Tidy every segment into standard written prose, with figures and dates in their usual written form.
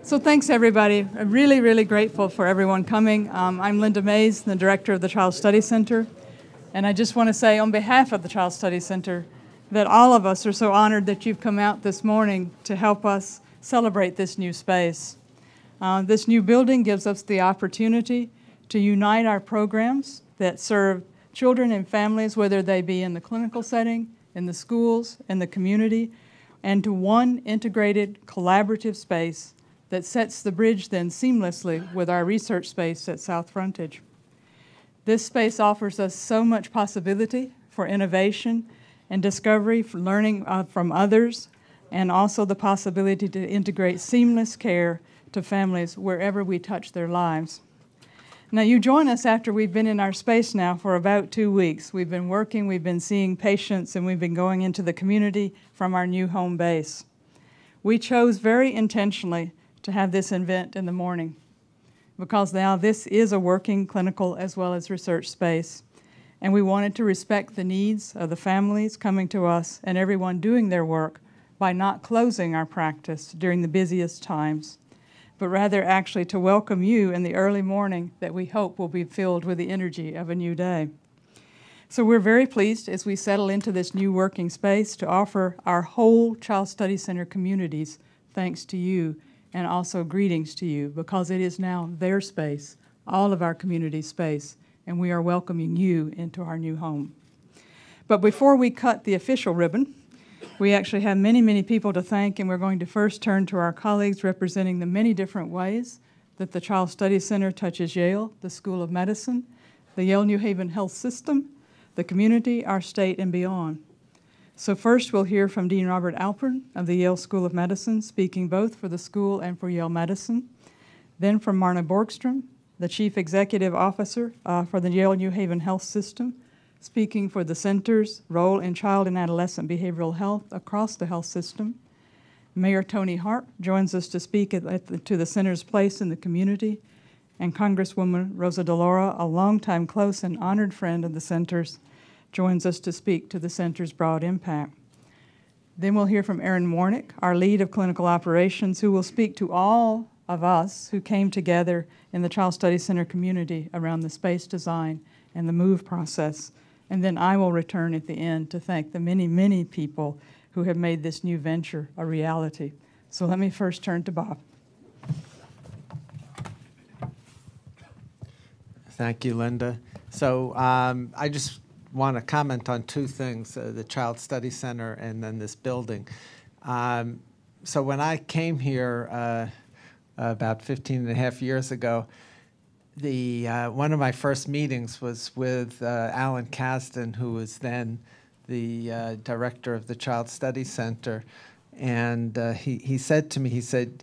So thanks, everybody. I'm really, really grateful for everyone coming. I'm Linda Mays, the director of the Child Study Center. And I just want to say on behalf of the Child Study Center that all of us are so honored that you've come out this morning to help us celebrate this new space. This new building gives us the opportunity to unite our programs that serve children and families, whether they be in the clinical setting, in the schools, in the community, and to one integrated collaborative space that sets the bridge then seamlessly with our research space at South Frontage. This space offers us so much possibility for innovation and discovery, for learning from others, and also the possibility to integrate seamless care to families wherever we touch their lives. Now, you join us after we've been in our space now for about 2 weeks. We've been working, we've been seeing patients, and we've been going into the community from our new home base. We chose very intentionally to have this event in the morning because now this is a working clinical as well as research space. And we wanted to respect the needs of the families coming to us and everyone doing their work by not closing our practice during the busiest times, but rather actually to welcome you in the early morning that we hope will be filled with the energy of a new day. So we're very pleased as we settle into this new working space to offer our whole Child Study Center communities thanks to you and also greetings to you because it is now their space, all of our community space, and we are welcoming you into our new home. But before we cut the official ribbon, we actually have many, many people to thank, and we're going to first turn to our colleagues representing the many different ways that the Child Study Center touches Yale, the School of Medicine, the Yale New Haven Health System, the community, our state, and beyond. So first we'll hear from Dean Robert Alpern of the Yale School of Medicine, speaking both for the school and for Yale Medicine. Then from Marna Borgstrom, the Chief Executive Officer for the Yale New Haven Health System, speaking for the center's role in child and adolescent behavioral health across the health system. Mayor Tony Hart joins us to speak to the center's place in the community, and Congresswoman Rosa DeLauro, a longtime close and honored friend of the center's, joins us to speak to the center's broad impact. Then we'll hear from Erin Warnick, our lead of clinical operations, who will speak to all of us who came together in the Child Study Center community around the space design and the MOVE process. And then I will return at the end to thank the many, many people who have made this new venture a reality. So let me first turn to Bob. Thank you, Linda. So I just want to comment on two things, the Child Study Center and then this building. So when I came here about 15 and a half years ago, one of my first meetings was with Alan Kasdan, who was then the director of the Child Study Center. And he said to me, he said,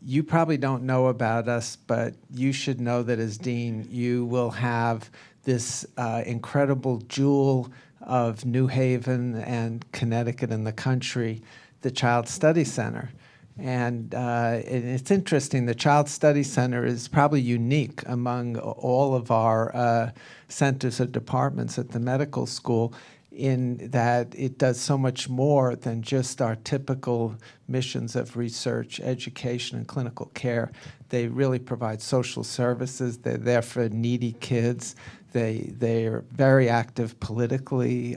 "You probably don't know about us, but you should know that as dean, you will have this incredible jewel of New Haven and Connecticut and the country, the Child Study Center." And it's interesting, the Child Study Center is probably unique among all of our centers or departments at the medical school in that it does so much more than just our typical missions of research, education, and clinical care. They really provide social services. They're there for needy kids. They are very active politically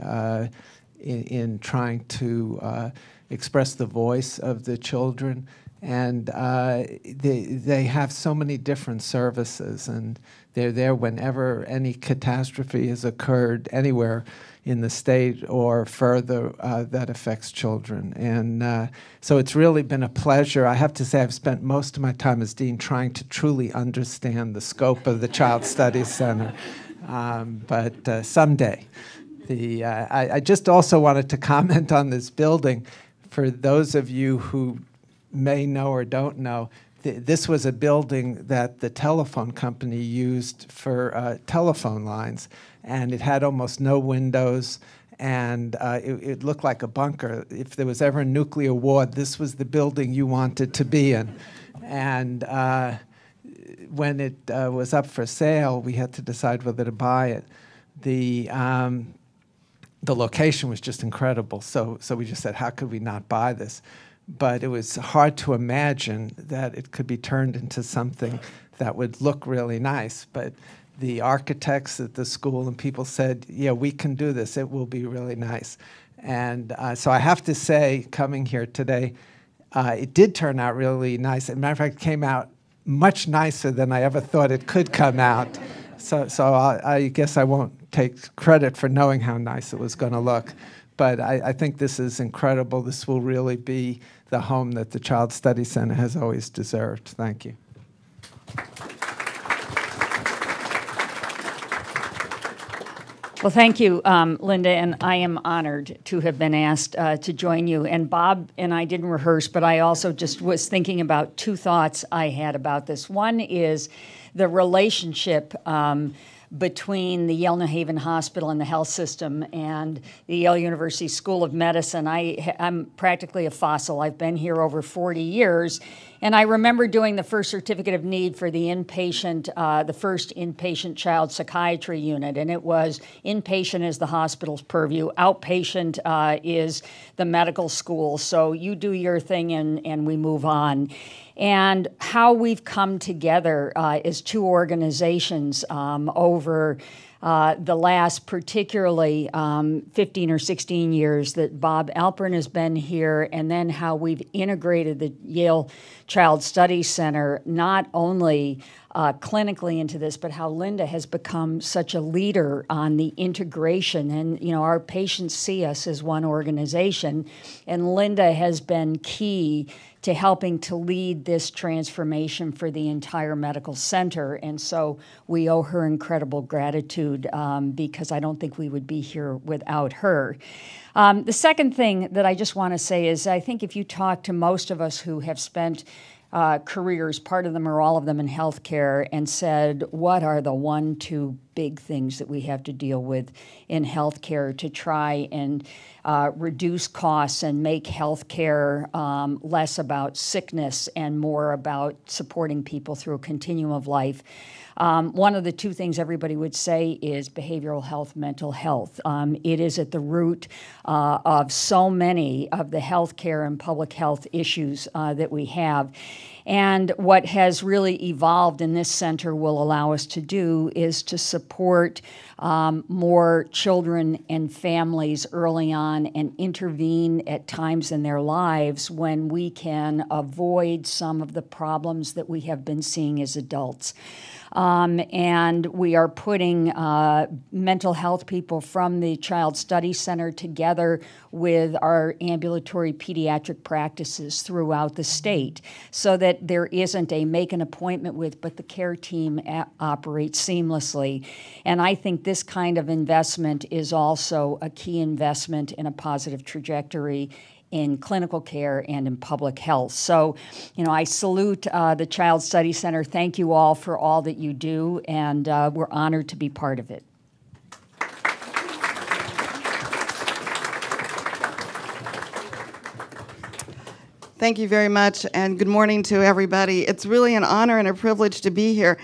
in trying to express the voice of the children. And they have so many different services, and they're there whenever any catastrophe has occurred anywhere in the state or further that affects children. And so it's really been a pleasure. I have to say I've spent most of my time as dean trying to truly understand the scope of the Child Study Center. But someday. I just also wanted to comment on this building. For those of you who may know or don't know, this was a building that the telephone company used for telephone lines, and it had almost no windows, and it looked like a bunker. If there was ever a nuclear war, this was the building you wanted to be in. And when it was up for sale, we had to decide whether to buy it. The location was just incredible, so we just said, how could we not buy this? but it was hard to imagine that it could be turned into something that would look really nice. But the architects at the school and people said, yeah, we can do this. It will be really nice. And so I have to say, coming here today, it did turn out really nice. As a matter of fact, it came out much nicer than I ever thought it could come out. So I guess I won't take credit for knowing how nice it was going to look. But I think this is incredible. This will really be the home that the Child Study Center has always deserved. Thank you. Well, thank you, Linda, and I am honored to have been asked to join you. And Bob and I didn't rehearse, but I also just was thinking about two thoughts I had about this. One is the relationship between the Yale New Haven Hospital and the health system and the Yale University School of Medicine. I'm practically a fossil. I've been here over 40 years, and I remember doing the first certificate of need for the inpatient, the first inpatient child psychiatry unit, and it was inpatient is the hospital's purview, outpatient is the medical school, so you do your thing and we move on. And how we've come together as two organizations over the last particularly 15 or 16 years that Bob Alpern has been here, and then how we've integrated the Yale Child Study Center not only clinically into this, but how Linda has become such a leader on the integration. And, you know, our patients see us as one organization, and Linda has been key to helping to lead this transformation for the entire medical center. And so we owe her incredible gratitude because I don't think we would be here without her. The second thing that I just want to say is I think if you talk to most of us who have spent careers, part of them or all of them in healthcare, and said, what are the 1-2 big things that we have to deal with in healthcare to try and reduce costs and make healthcare less about sickness and more about supporting people through a continuum of life. One of the two things everybody would say is behavioral health, mental health. It is at the root of so many of the healthcare and public health issues that we have. And what has really evolved in this center will allow us to do is to support more children and families early on and intervene at times in their lives when we can avoid some of the problems that we have been seeing as adults. And we are putting mental health people from the Child Study Center together with our ambulatory pediatric practices throughout the state so that there isn't a make an appointment with, but the care team operates seamlessly. And I think this kind of investment is also a key investment in a positive trajectory in clinical care and in public health. So, you know, I salute the Child Study Center. Thank you all for all that you do, and we're honored to be part of it. Thank you very much, and good morning to everybody. It's really an honor and a privilege to be here.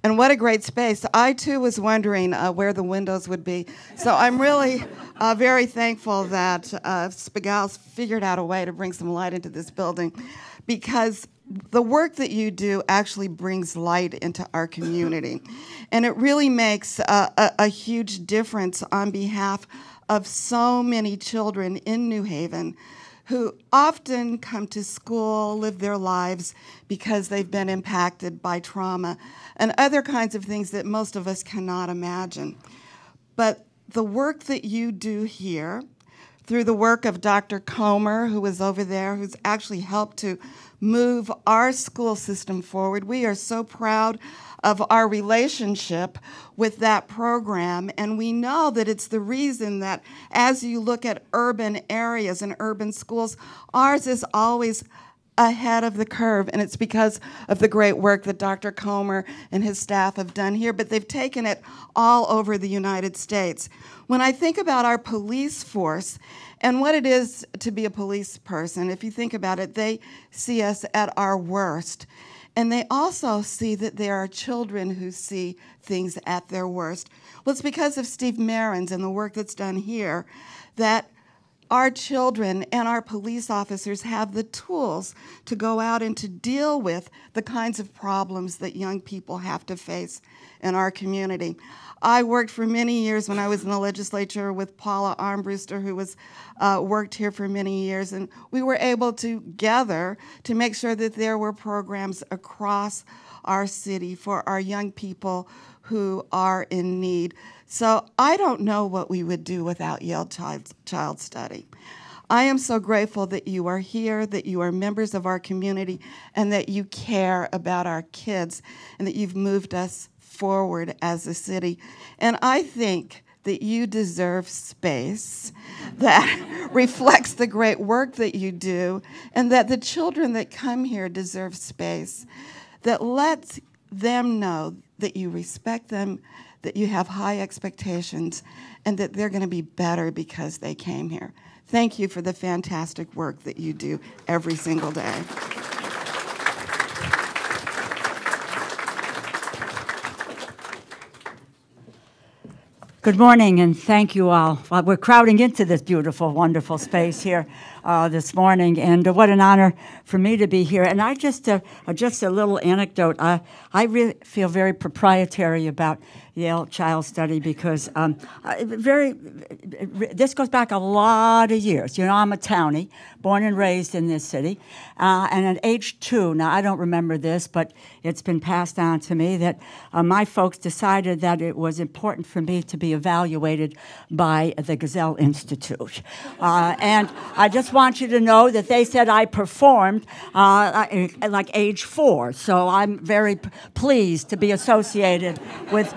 And what a great space. I, too, was wondering where the windows would be. So I'm really very thankful that Spigal's figured out a way to bring some light into this building, because the work that you do actually brings light into our community. And it really makes a huge difference on behalf of so many children in New Haven who often come to school, live their lives because they've been impacted by trauma and other kinds of things that most of us cannot imagine. But the work that you do here, through the work of Dr. Comer, who is over there, who's actually helped to move our school system forward, we are so proud of our relationship with that program, and we know that it's the reason that as you look at urban areas and urban schools, ours is always ahead of the curve, and it's because of the great work that Dr. Comer and his staff have done here, but they've taken it all over the United States. When I think about our police force and what it is to be a police person, if you think about it, they see us at our worst. And they also see that there are children who see things at their worst. Well, it's because of Steve Marins and the work that's done here that our children and our police officers have the tools to go out and to deal with the kinds of problems that young people have to face in our community. I worked for many years when I was in the legislature with Paula Armbruster, who was worked here for many years, and we were able together to make sure that there were programs across our city for our young people who are in need. So I don't know what we would do without Yale Child Study. I am so grateful that you are here, that you are members of our community, and that you care about our kids, and that you've moved us forward as a city. And I think that you deserve space that reflects the great work that you do, and that the children that come here deserve space that lets them know that you respect them, that you have high expectations, and that they're going to be better because they came here. Thank you for the fantastic work that you do every single day. Good morning, and thank you all. We're crowding into this beautiful, wonderful space here this morning, and what an honor for me to be here. And I just a little anecdote. I really feel very proprietary about Yale Child Study because this goes back a lot of years. You know, I'm a townie, born and raised in this city, and at age 2, now I don't remember this, but it's been passed on to me that my folks decided that it was important for me to be evaluated by the Gazelle Institute. And I just want you to know that they said I performed like age 4, so I'm very pleased to be associated with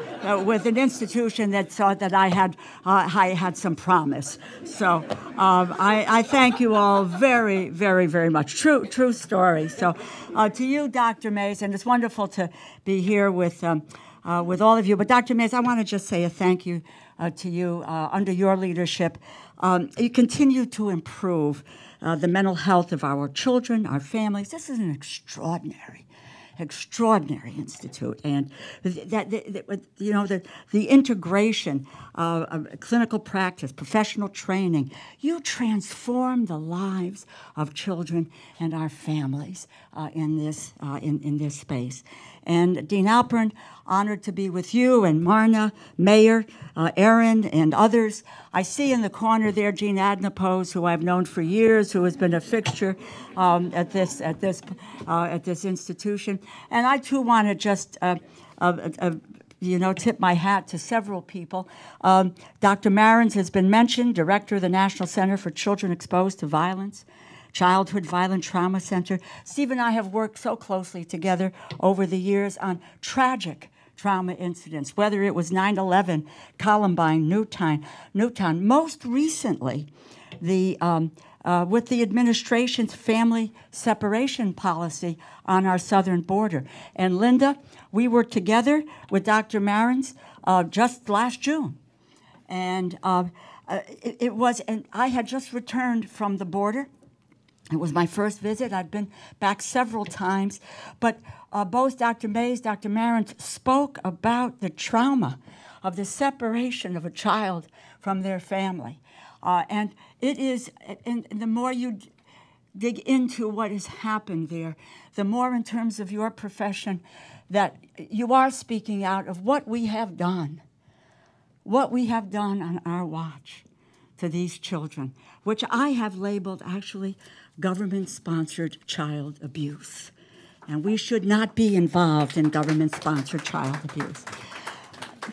an institution that thought that I had some promise. So I thank you all very, very, very much. True story. So to you, Dr. Mays, and it's wonderful to be here with all of you. But Dr. Mays, I want to just say a thank you to you. Under your leadership, you continue to improve the mental health of our children, our families. This is an extraordinary institute, and the integration of clinical practice, professional training. You transform the lives of children and our families in this space. And Dean Alpern, honored to be with you and Marna, Mayor, Aaron, and others. I see in the corner there Jean Adnapose, who I've known for years, who has been a fixture at this institution. And I too want to just tip my hat to several people. Dr. Marins has been mentioned, director of the National Center for Children Exposed to Violence, Childhood Violent Trauma Center. Steve and I have worked so closely together over the years on tragic trauma incidents, whether it was 9/11, Columbine, Newtown. Most recently, with the administration's family separation policy on our southern border. And Linda, we were together with Dr. Marins just last June. And and I had just returned from the border. It was my first visit. I'd been back several times. But both Dr. Mays, Dr. Marins spoke about the trauma of the separation of a child from their family. And it is, and the more you dig into what has happened there, the more in terms of your profession that you are speaking out of what we have done on our watch to these children, which I have labeled actually government-sponsored child abuse. And we should not be involved in government-sponsored child abuse.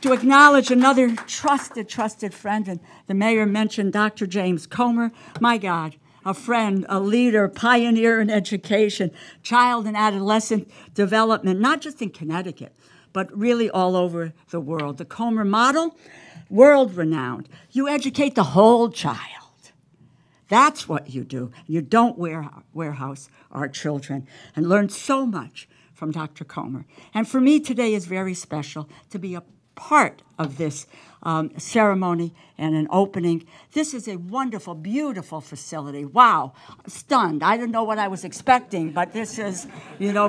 To acknowledge another trusted friend, and the mayor mentioned Dr. James Comer. My God, a friend, a leader, pioneer in education, child and adolescent development, not just in Connecticut, but really all over the world. The Comer model, world-renowned. You educate the whole child. That's what you do. You don't warehouse our children, and learn so much from Dr. Comer. And for me, today is very special to be a part of this ceremony and an opening. This is a wonderful, beautiful facility. Wow, stunned. I didn't know what I was expecting, but this is,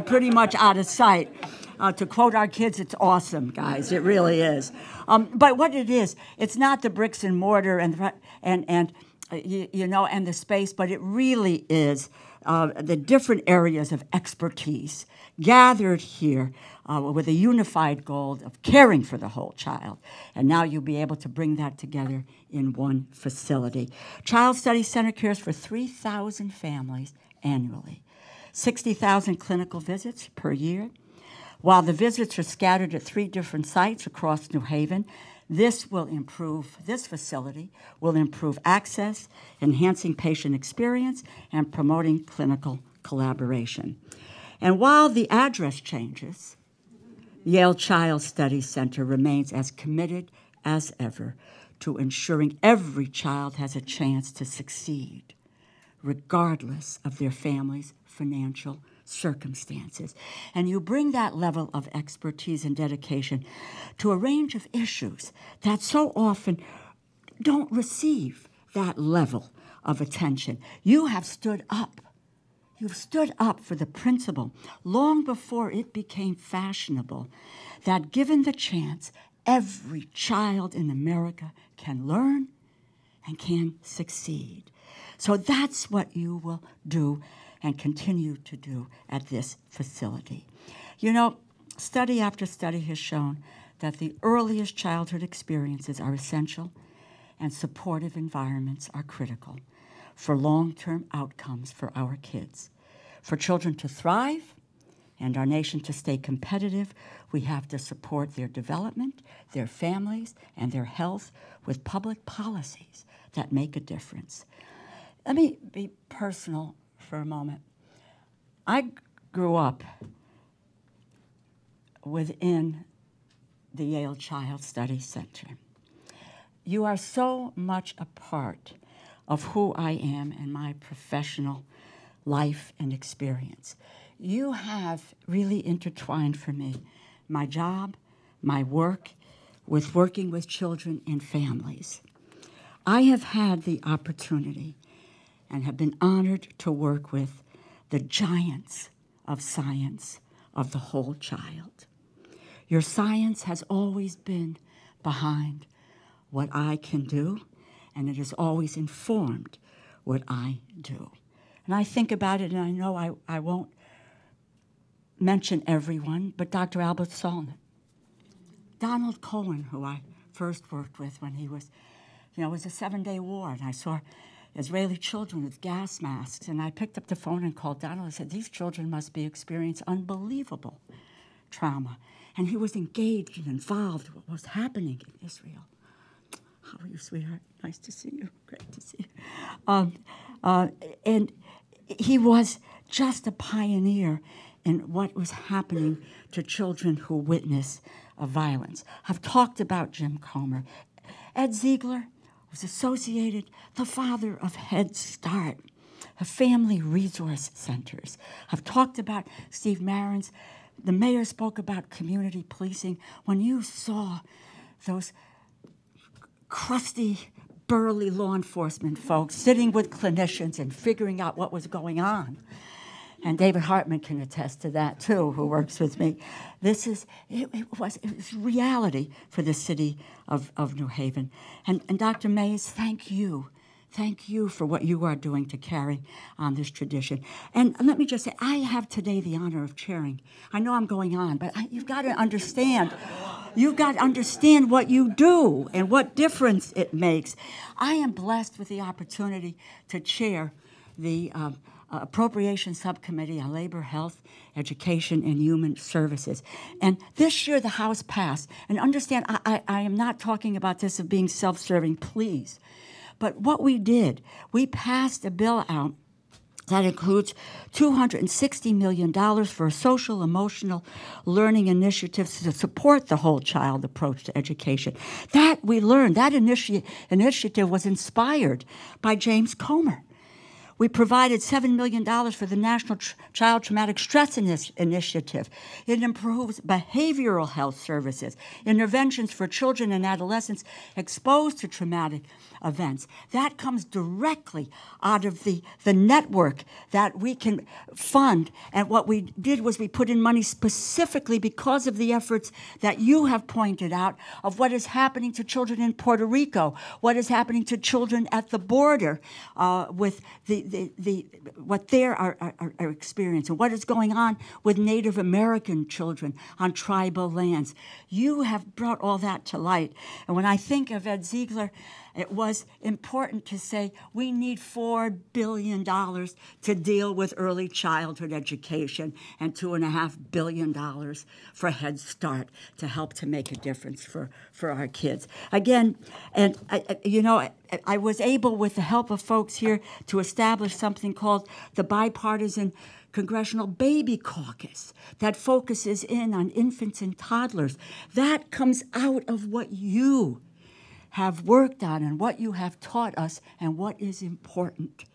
pretty much out of sight. To quote our kids, it's awesome, guys. It really is. But what it is, it's not the bricks and mortar and and the space, but it really is the different areas of expertise gathered here with a unified goal of caring for the whole child. And now you'll be able to bring that together in one facility. Child Study Center cares for 3,000 families annually, 60,000 clinical visits per year. While the visits are scattered at 3 different sites across New Haven, this facility will improve access, enhancing patient experience, and promoting clinical collaboration. And while the address changes, Yale Child Study Center remains as committed as ever to ensuring every child has a chance to succeed, regardless of their family's financial circumstances. And you bring that level of expertise and dedication to a range of issues that so often don't receive that level of attention. You have stood up. You've stood up for the principle long before it became fashionable that given the chance, every child in America can learn and can succeed. So that's what you will do and continue to do at this facility. Study after study has shown that the earliest childhood experiences are essential and supportive environments are critical for long-term outcomes for our kids. For children to thrive and our nation to stay competitive, we have to support their development, their families, and their health with public policies that make a difference. Let me be personal for a moment. I grew up within the Yale Child Study Center. You are so much a part of who I am and my professional life and experience. You have really intertwined for me my job, my work, with working with children and families. I have had the opportunity and have been honored to work with the giants of science of the whole child. Your science has always been behind what I can do, and it has always informed what I do. And I think about it, and I know I won't mention everyone, but Dr. Albert Solnit, Donald Cohen, who I first worked with when he was, it was a 7-day war, and I saw Israeli children with gas masks, and I picked up the phone and called Donald and said, these children must be experiencing unbelievable trauma. And he was engaged and involved in what was happening in Israel. How are you, sweetheart? Nice to see you. Great to see you. And he was just a pioneer in what was happening to children who witness violence. I've talked about Jim Comer. Ed Ziegler was associated, the father of Head Start, family resource centers. I've talked about Steve Marins. The mayor spoke about community policing. When you saw those crusty, burly law enforcement folks sitting with clinicians and figuring out what was going on, and David Hartman can attest to that too, who works with me. It was reality for the city of New Haven. And Dr. Mays, thank you. Thank you for what you are doing to carry on this tradition. And let me just say, I have today the honor of chairing. I know I'm going on, but you've got to understand. You've got to understand what you do and what difference it makes. I am blessed with the opportunity to chair the Appropriations Subcommittee on Labor, Health, Education, and Human Services. And this year the House passed, and understand I am not talking about this of being self-serving, please. But what we did, we passed a bill out that includes $260 million for social emotional learning initiatives to support the whole child approach to education. That we learned, that initiative was inspired by James Comer. We provided $7 million for the National Child Traumatic Stress Initiative. It improves behavioral health services, interventions for children and adolescents exposed to traumatic events. That comes directly out of the network that we can fund. And what we did was we put in money specifically because of the efforts that you have pointed out of what is happening to children in Puerto Rico, what is happening to children at the border with what they are experiencing, what is going on with Native American children on tribal lands. You have brought all that to light. And when I think of Ed Ziegler, it was important to say we need $4 billion to deal with early childhood education and $2.5 billion for Head Start to help to make a difference for our kids. Again, and I was able, with the help of folks here, to establish something called the Bipartisan Congressional Baby Caucus that focuses in on infants and toddlers. That comes out of what you have worked on and what you have taught us and what is important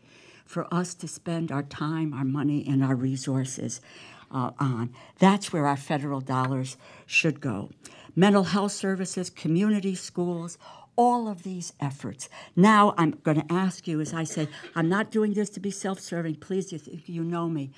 for us to spend our time, our money, and our resources on. That's where our federal dollars should go. Mental health services, community schools, all of these efforts. Now I'm going to ask you, as I say, I'm not doing this to be self-serving. Please, you know me.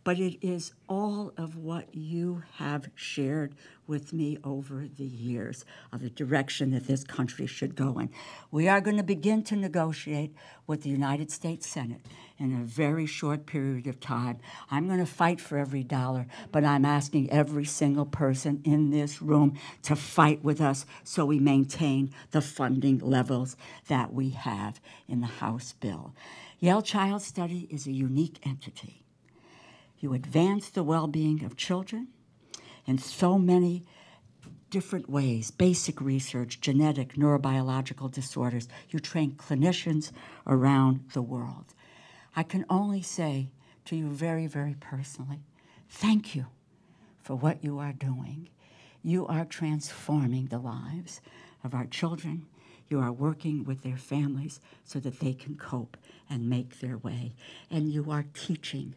But it is all of what you have shared with me over the years of the direction that this country should go in. We are going to begin to negotiate with the United States Senate in a very short period of time. I'm going to fight for every dollar, but I'm asking every single person in this room to fight with us so we maintain the funding levels that we have in the House bill. Yale Child Study is a unique entity. You advance the well-being of children in so many different ways: basic research, genetic, neurobiological disorders. You train clinicians around the world. I can only say to you very, very personally, thank you for what you are doing. You are transforming the lives of our children. You are working with their families so that they can cope and make their way. And you are teaching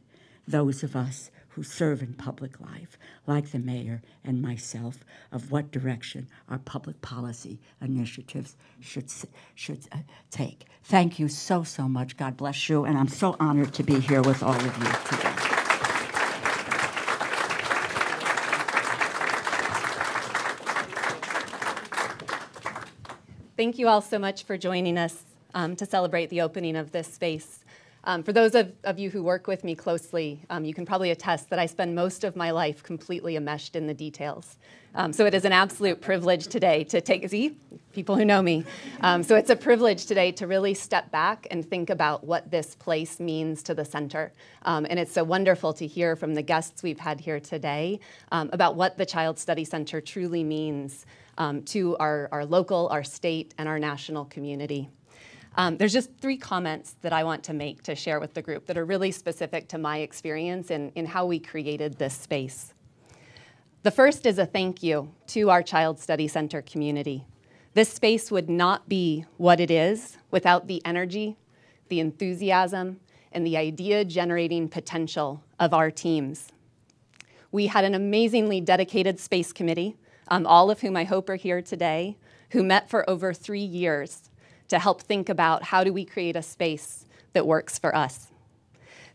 those of us who serve in public life, like the mayor and myself, of what direction our public policy initiatives should take. Thank you so, so much. God bless you, and I'm so honored to be here with all of you today. Thank you all so much for joining us to celebrate the opening of this space. For those of you who work with me closely, you can probably attest that I spend most of my life completely enmeshed in the details. So it is an absolute privilege today to people who know me. So it's a privilege today to really step back and think about what this place means to the center. And it's so wonderful to hear from the guests we've had here today about what the Child Study Center truly means to our local, our state, and our national community. There's just 3 comments that I want to make to share with the group that are really specific to my experience in how we created this space. The first is a thank you to our Child Study Center community. This space would not be what it is without the energy, the enthusiasm, and the idea-generating potential of our teams. We had an amazingly dedicated space committee, all of whom I hope are here today, who met for over 3 years to help think about how do we create a space that works for us.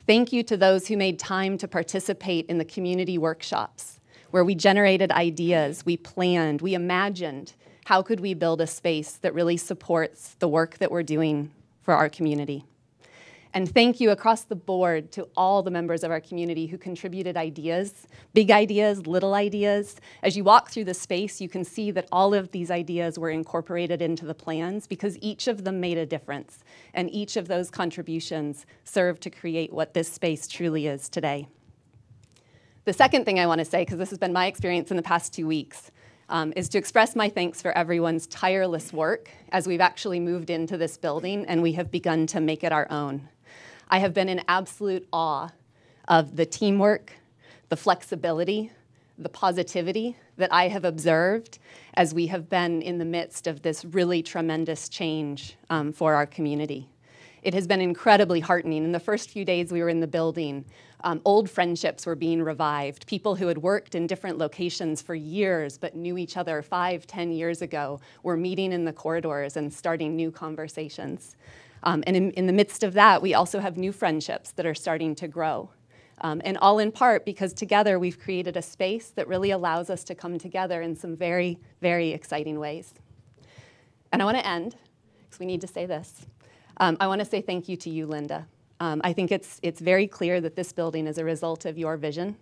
Thank you to those who made time to participate in the community workshops, where we generated ideas, we planned, we imagined how could we build a space that really supports the work that we're doing for our community. And thank you across the board to all the members of our community who contributed ideas, big ideas, little ideas. As you walk through the space, you can see that all of these ideas were incorporated into the plans because each of them made a difference, and each of those contributions served to create what this space truly is today. The second thing I want to say, because this has been my experience in the past 2 weeks, is to express my thanks for everyone's tireless work as we've actually moved into this building and we have begun to make it our own. I have been in absolute awe of the teamwork, the flexibility, the positivity that I have observed as we have been in the midst of this really tremendous change for our community. It has been incredibly heartening. In the first few days we were in the building, old friendships were being revived. People who had worked in different locations for years but knew each other 5, 10 years ago were meeting in the corridors and starting new conversations. And in the midst of that, we also have new friendships that are starting to grow. And all in part because together we've created a space that really allows us to come together in some very, very exciting ways. And I want to end, because we need to say this. I want to say thank you to you, Linda. I think it's very clear that this building is a result of your vision.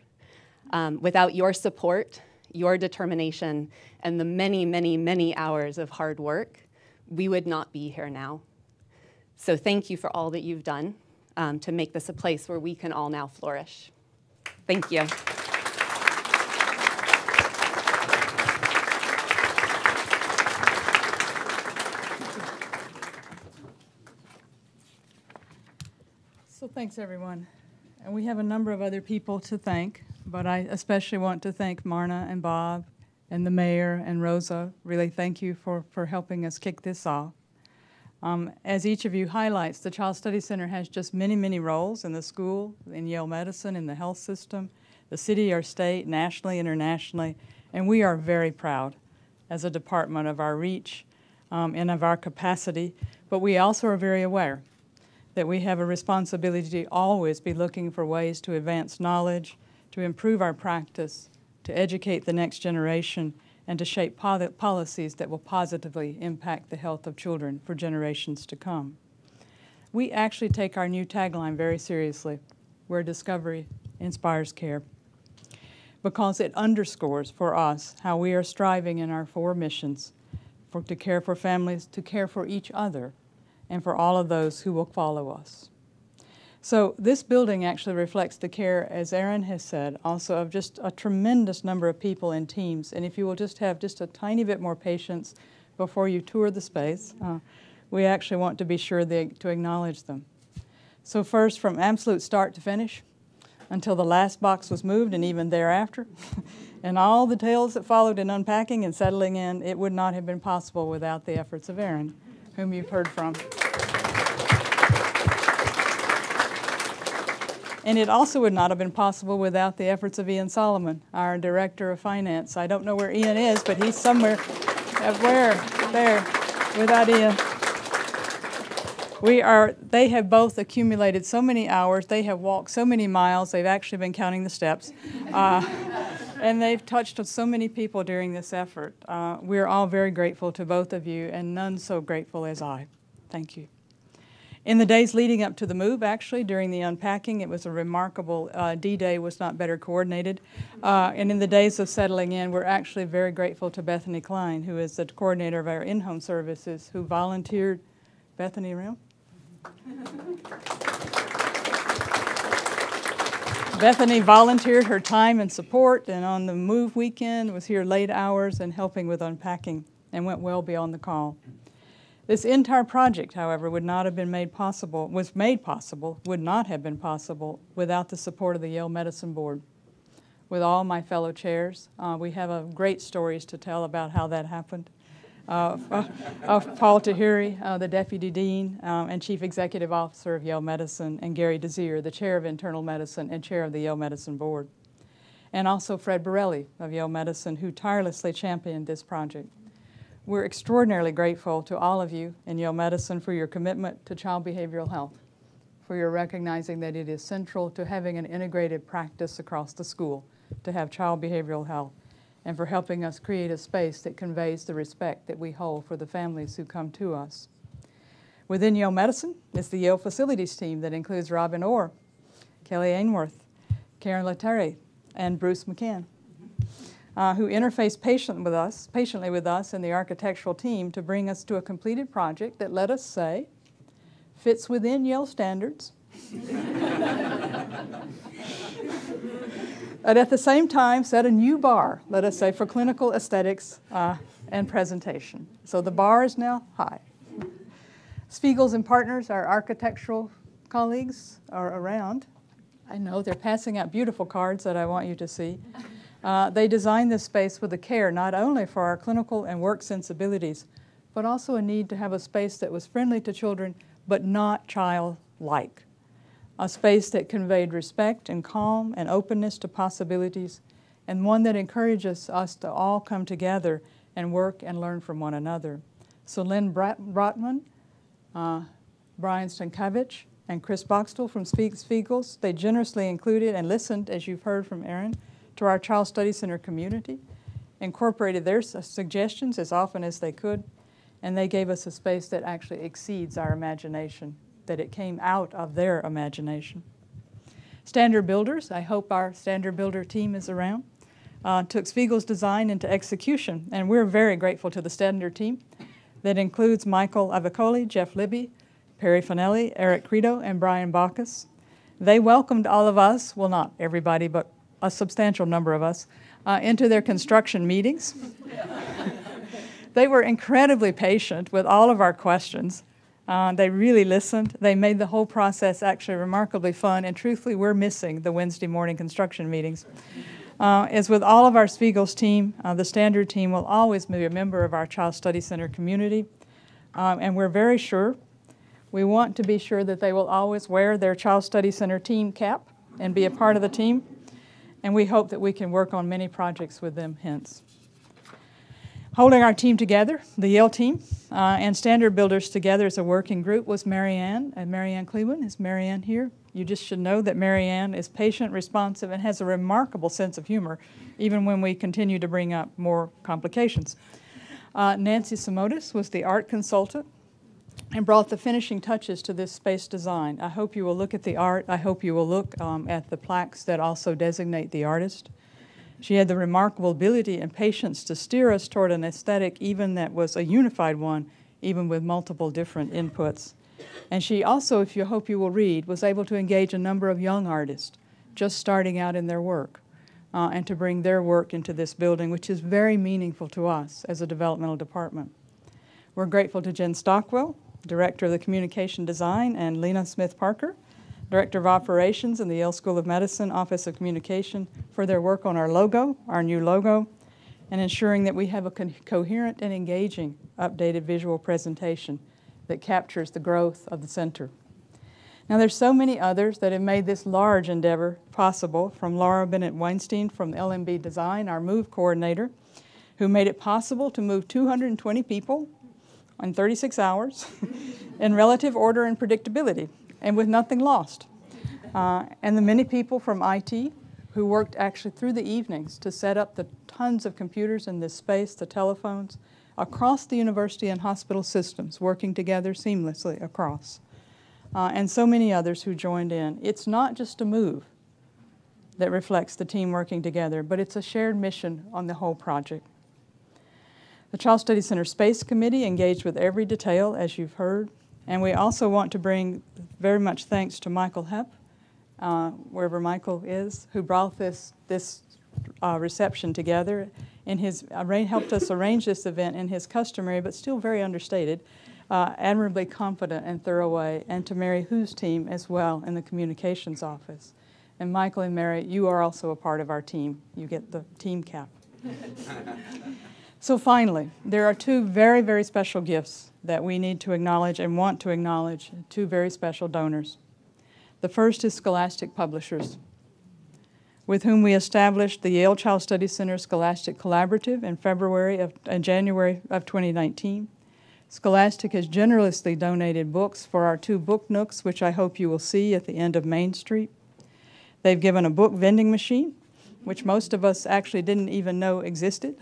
Without your support, your determination, and the many, many, many hours of hard work, we would not be here now. So thank you for all that you've done to make this a place where we can all now flourish. Thank you. So thanks, everyone. And we have a number of other people to thank, but I especially want to thank Marna and Bob and the mayor and Rosa. Really thank you for helping us kick this off. As each of you highlights, the Child Study Center has just many, many roles in the school, in Yale Medicine, in the health system, the city, our state, nationally, internationally, and we are very proud as a department of our reach and of our capacity, but we also are very aware that we have a responsibility to always be looking for ways to advance knowledge, to improve our practice, to educate the next generation, and to shape policies that will positively impact the health of children for generations to come. We actually take our new tagline very seriously, where discovery inspires care, because it underscores for us how we are striving in our 4 missions to care for families, to care for each other, and for all of those who will follow us. So this building actually reflects the care, as Erin has said, also of just a tremendous number of people and teams. And if you will just have just a tiny bit more patience before you tour the space, we actually want to be sure to acknowledge them. So first, from absolute start to finish, until the last box was moved and even thereafter, and all the tales that followed in unpacking and settling in, it would not have been possible without the efforts of Erin, whom you've heard from. And it also would not have been possible without the efforts of Ian Solomon, our Director of Finance. I don't know where Ian is, but he's somewhere. Where? There. Without Ian. They have both accumulated so many hours. They have walked so many miles. They've actually been counting the steps. And they've touched so many people during this effort. We're all very grateful to both of you, and none so grateful as I. Thank you. In the days leading up to the move, actually, during the unpacking, it was a remarkable, D-Day was not better coordinated. And in the days of settling in, we're actually very grateful to Bethany Klein, who is the coordinator of our in-home services, who volunteered. Bethany, around? Bethany volunteered her time and support, and on the move weekend was here late hours and helping with unpacking, and went well beyond the call. This entire project, however, would not have been made possible without the support of the Yale Medicine Board. With all my fellow chairs, we have great stories to tell about how that happened. Of Paul Tahiri, the Deputy Dean and Chief Executive Officer of Yale Medicine, and Gary Desir, the Chair of Internal Medicine and Chair of the Yale Medicine Board. And also Fred Borelli of Yale Medicine, who tirelessly championed this project. We're extraordinarily grateful to all of you in Yale Medicine for your commitment to child behavioral health, for your recognizing that it is central to having an integrated practice across the school to have child behavioral health, and for helping us create a space that conveys the respect that we hold for the families who come to us. Within Yale Medicine is the Yale Facilities team that includes Robin Orr, Kelly Ainworth, Karen Lettere, and Bruce McCann, who interface patiently with us and the architectural team to bring us to a completed project that, let us say, fits within Yale standards, but at the same time set a new bar, let us say, for clinical aesthetics and presentation. So the bar is now high. Spiegels and Partners, our architectural colleagues, are around. I know they're passing out beautiful cards that I want you to see. They designed this space with a care not only for our clinical and work sensibilities, but also a need to have a space that was friendly to children, but not childlike. A space that conveyed respect and calm and openness to possibilities, and one that encourages us to all come together and work and learn from one another. So Lynn Brotman, Brian Stankiewicz, and Chris Boxtel from Spiegels, they generously included and listened, as you've heard from Erin, to our Child Study Center community, incorporated their suggestions as often as they could, and they gave us a space that actually exceeds our imagination, that it came out of their imagination. Standard Builders, I hope our Standard Builder team is around, took Spiegel's design into execution, and we're very grateful to the Standard team that includes Michael Avicoli, Jeff Libby, Perry Finelli, Eric Credo, and Brian Bacchus. They welcomed all of us, well, not everybody, but a substantial number of us, into their construction meetings. They were incredibly patient with all of our questions. They really listened. They made the whole process actually remarkably fun, and truthfully, we're missing the Wednesday morning construction meetings. As with all of our Spiegel's team, the Standard team will always be a member of our Child Study Center community, and we're very sure. We want to be sure that they will always wear their Child Study Center team cap and be a part of the team, and we hope that we can work on many projects with them hence. Holding our team together, the Yale team, and Standard Builders together as a working group was Marianne, and Marianne Cleveland. Is Marianne here? You just should know that Marianne is patient, responsive, and has a remarkable sense of humor, even when we continue to bring up more complications. Nancy Simotis was the art consultant and brought the finishing touches to this space design. I hope you will look at the art. I hope you will look at the plaques that also designate the artist. She had the remarkable ability and patience to steer us toward an aesthetic even that was a unified one, even with multiple different inputs. And she also, if you hope you will read, was able to engage a number of young artists just starting out in their work and to bring their work into this building, which is very meaningful to us as a developmental department. We're grateful to Jen Stockwell, Director of the Communication Design, and Lena Smith-Parker, Director of Operations in the Yale School of Medicine, Office of Communication, for their work on our logo, our new logo, and ensuring that we have a coherent and engaging updated visual presentation that captures the growth of the center. Now, there's so many others that have made this large endeavor possible, from Laura Bennett-Weinstein from LMB Design, our move coordinator, who made it possible to move 220 people in 36 hours in relative order and predictability, and with nothing lost. And the many people from IT who worked actually through the evenings to set up the tons of computers in this space, the telephones, across the university and hospital systems, working together seamlessly across. And so many others who joined in. It's not just a move that reflects the team working together, but it's a shared mission on the whole project. The Child Study Center Space Committee engaged with every detail, as you've heard, and we also want to bring very much thanks to Michael Hepp, wherever Michael is, who brought this reception together in his, helped us arrange this event in his customary but still very understated, admirably confident and thorough way, and to Mary Hu's team as well in the communications office. And Michael and Mary, you are also a part of our team. You get the team cap. So finally, there are two very, very special gifts that we need to acknowledge and want to acknowledge, two very special donors. The first is Scholastic Publishers, with whom we established the Yale Child Study Center Scholastic Collaborative in January of 2019. Scholastic has generously donated books for our two book nooks, which I hope you will see at the end of Main Street. They've given a book vending machine, which most of us actually didn't even know existed,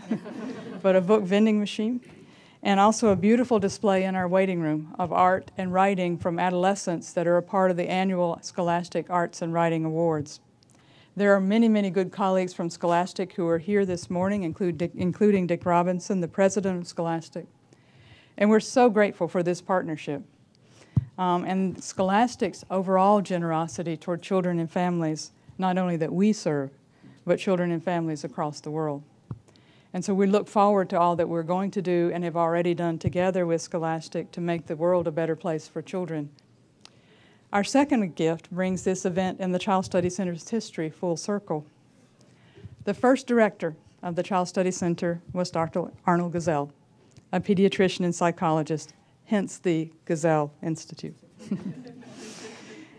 but a book vending machine, and also a beautiful display in our waiting room of art and writing from adolescents that are a part of the annual Scholastic Arts and Writing Awards. There are many, many good colleagues from Scholastic who are here this morning, including Dick Robinson, the president of Scholastic. And we're so grateful for this partnership. And Scholastic's overall generosity toward children and families, not only that we serve, but children and families across the world. And so we look forward to all that we're going to do and have already done together with Scholastic to make the world a better place for children. Our second gift brings this event in the Child Study Center's history full circle. The first director of the Child Study Center was Dr. Arnold Gazelle, a pediatrician and psychologist, hence the Gazelle Institute.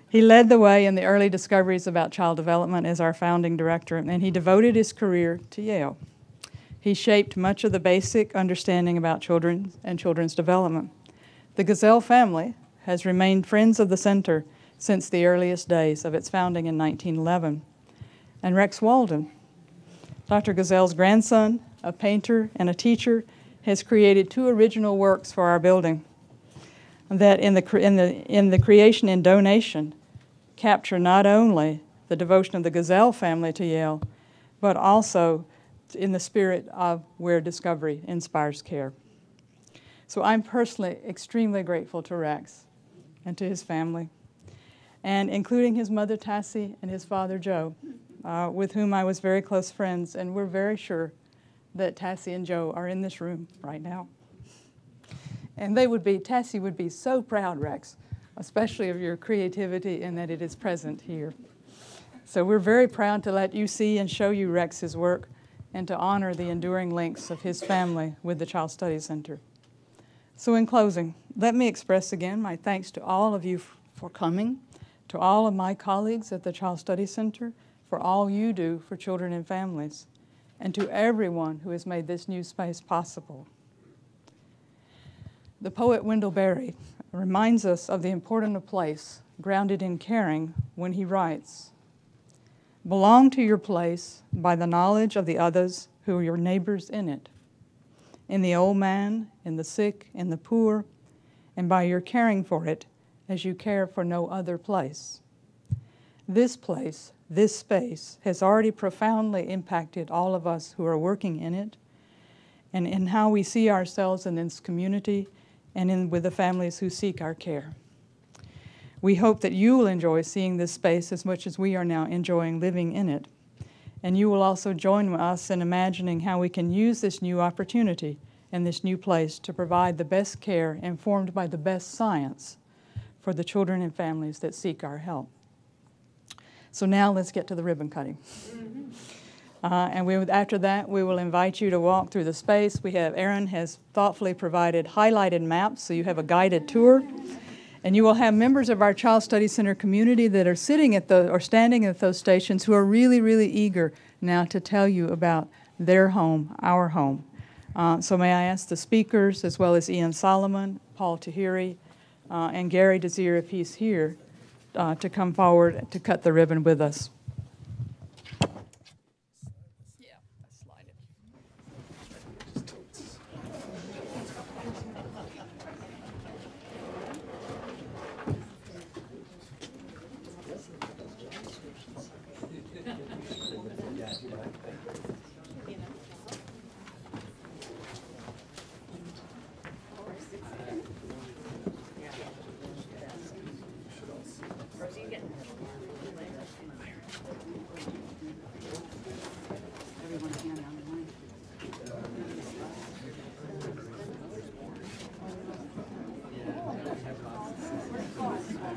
He led the way in the early discoveries about child development as our founding director, and he devoted his career to Yale. He shaped much of the basic understanding about children and children's development. The Gazelle family has remained friends of the center since the earliest days of its founding in 1911. And Rex Walden, Dr. Gazelle's grandson, a painter and a teacher, has created 2 original works for our building that in the creation and donation capture not only the devotion of the Gazelle family to Yale, but also in the spirit of where discovery inspires care. So I'm personally extremely grateful to Rex and to his family, and including his mother Tassie and his father Joe, with whom I was very close friends, and we're very sure that Tassie and Joe are in this room right now. And Tassie would be so proud, Rex, especially of your creativity and that it is present here. So we're very proud to let you see and show you Rex's work and to honor the enduring links of his family with the Child Study Center. So in closing, let me express again my thanks to all of you for coming, to all of my colleagues at the Child Study Center for all you do for children and families, and to everyone who has made this new space possible. The poet Wendell Berry reminds us of the importance of place grounded in caring when he writes, "Belong to your place by the knowledge of the others who are your neighbors in it, in the old man, in the sick, in the poor, and by your caring for it as you care for no other place. This place, this space, has already profoundly impacted all of us who are working in it and in how we see ourselves in this community and with the families who seek our care. We hope that you will enjoy seeing this space as much as we are now enjoying living in it. And you will also join us in imagining how we can use this new opportunity and this new place to provide the best care informed by the best science for the children and families that seek our help." So now let's get to the ribbon cutting. After that, we will invite you to walk through the space. Aaron has thoughtfully provided highlighted maps, so you have a guided tour. And you will have members of our Child Study Center community that are sitting at or standing at those stations who are really, really eager now to tell you about their home, our home. So may I ask the speakers, as well as Ian Solomon, Paul Tahiri, and Gary Desir, if he's here, to come forward to cut the ribbon with us.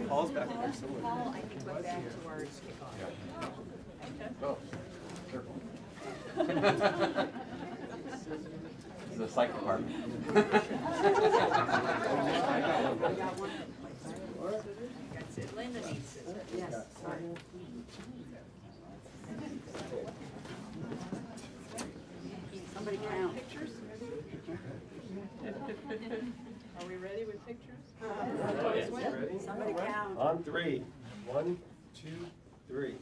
Paul's back there somewhere. Paul, I think, went back to our kickoff. Oh, careful. This is the psych department. Linda needs scissors. Yes, sorry. Somebody count. Pictures? Are we ready with pictures? Somebody count. On 3. 1, 2, 3.